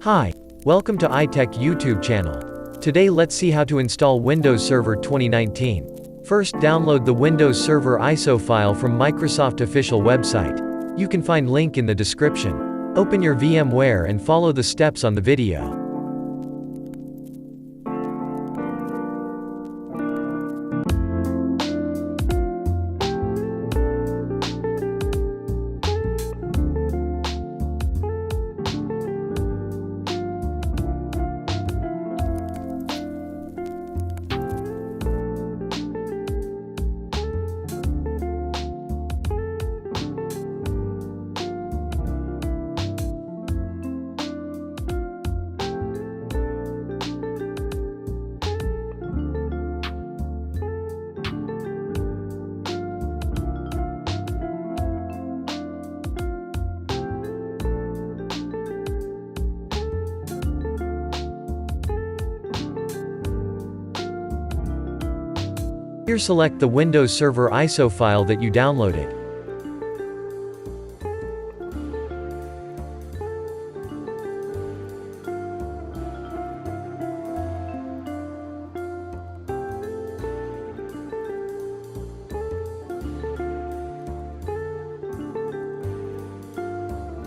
Hi, welcome to iTech YouTube channel. Today let's see how to install Windows Server 2019. First, download the Windows Server ISO file from Microsoft official website. You can find link in the description. Open your VMware and follow the steps on the video. Here, select the Windows Server ISO file that you downloaded.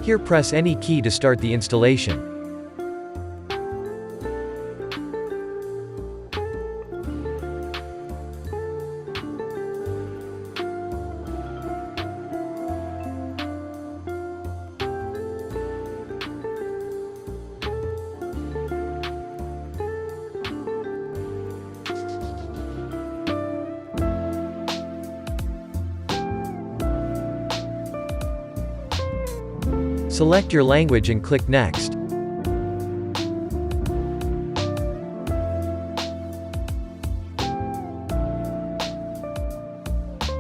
Here, press any key to start the installation. Select your language and click Next.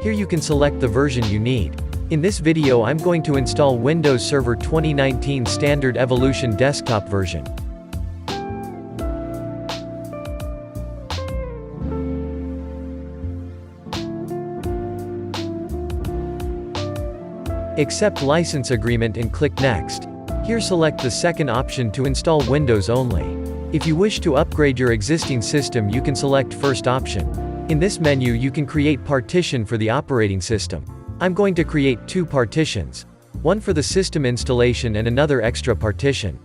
Here you can select the version you need. In this video I'm going to install Windows Server 2019 Standard Evolution Desktop version. Accept license agreement and click Next. Here, select the second option to install Windows only. If you wish to upgrade your existing system, you can select first option. In this menu you can create partition for the operating system. I'm going to create two partitions. One for the system installation and another extra partition.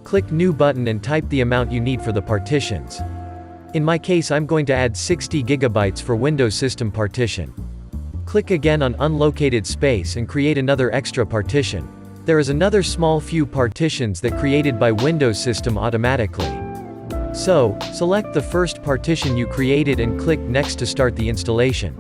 Click New button and type the amount you need for the partitions. In my case I'm going to add 60 GB for Windows System partition. Click again on unlocated space and create another extra partition. There is another small few partitions that created by Windows System automatically. So, select the first partition you created and click Next to start the installation.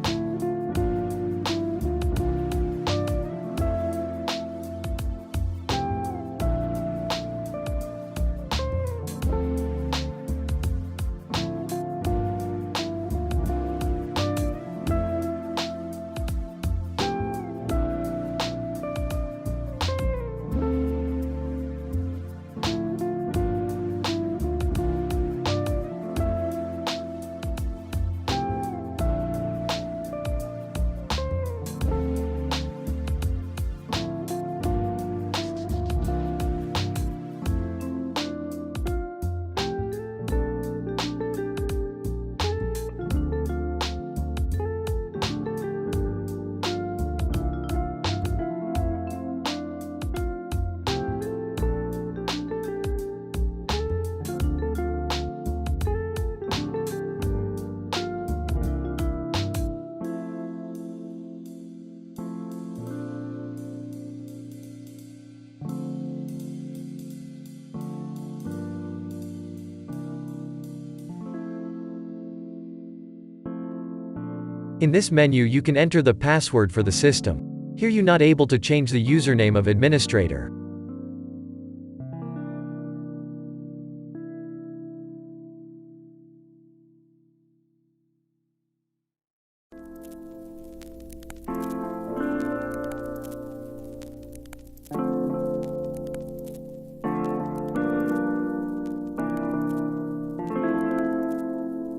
In this menu you can enter the password for the system. Here you're not able to change the username of administrator.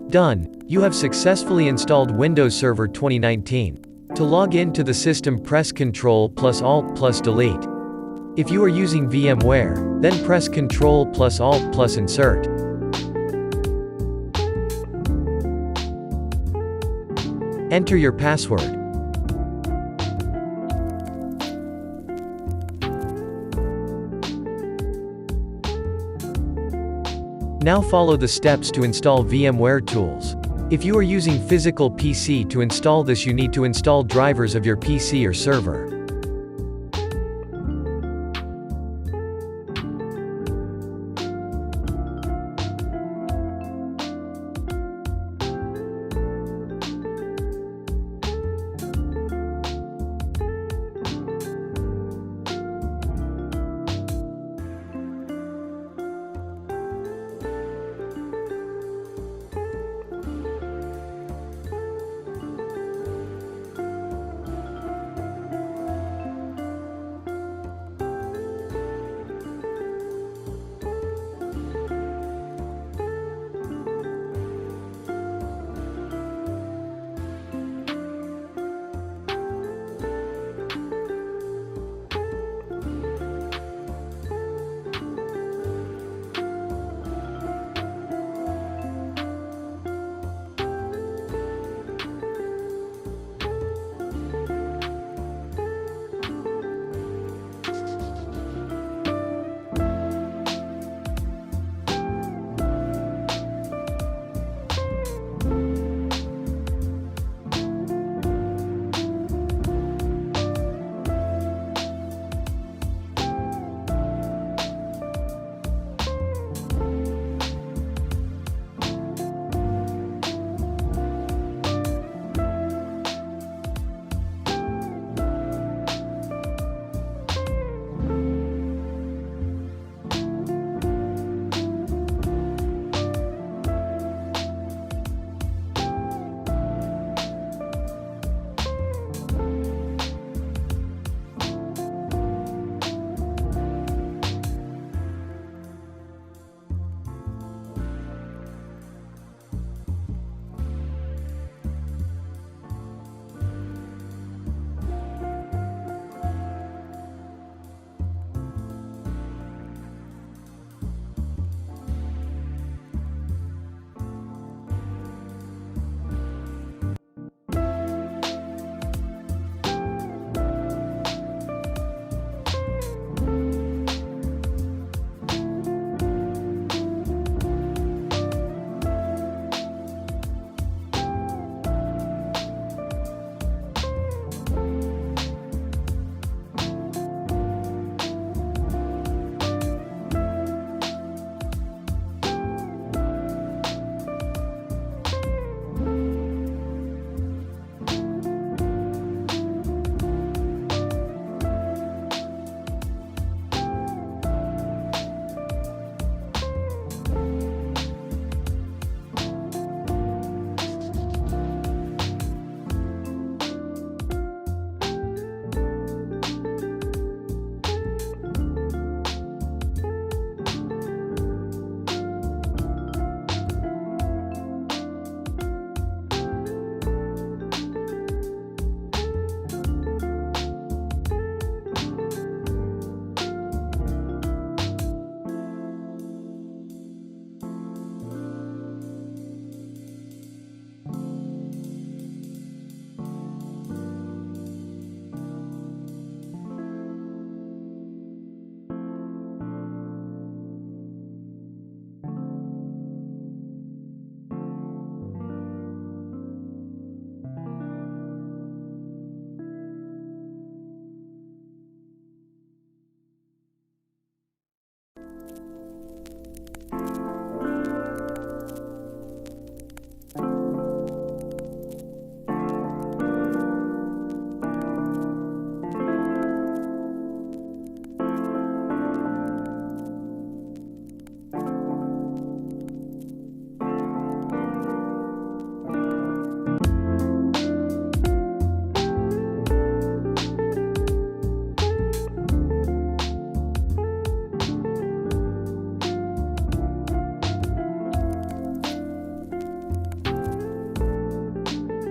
Done. You have successfully installed Windows Server 2019. To log in to the system, press Ctrl+Alt+Delete. If you are using VMware, then press Ctrl plus Alt plus Insert. Enter your password. Now follow the steps to install VMware tools. If you are using physical PC to install this, you need to install drivers of your PC or server.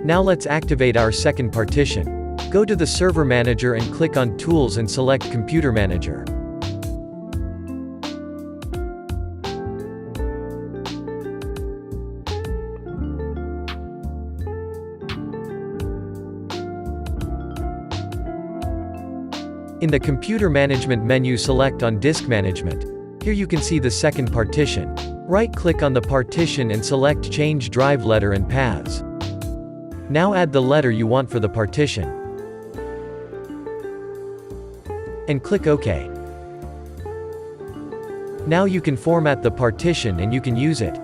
Now let's activate our second partition. Go to the Server Manager and click on Tools and select Computer Manager. In the Computer Management menu, select on Disk Management. Here you can see the second partition. Right-click on the partition and select Change Drive Letter and Paths. Now add the letter you want for the partition. And click OK. Now you can format the partition and you can use it.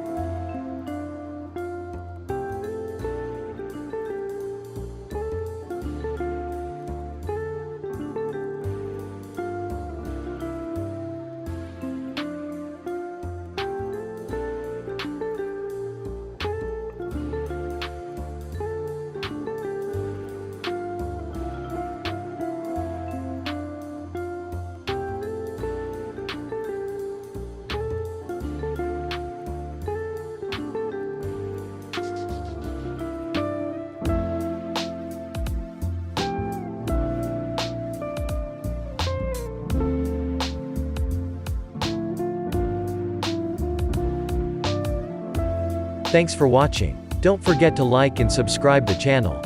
Thanks for watching. Don't forget to like and subscribe the channel.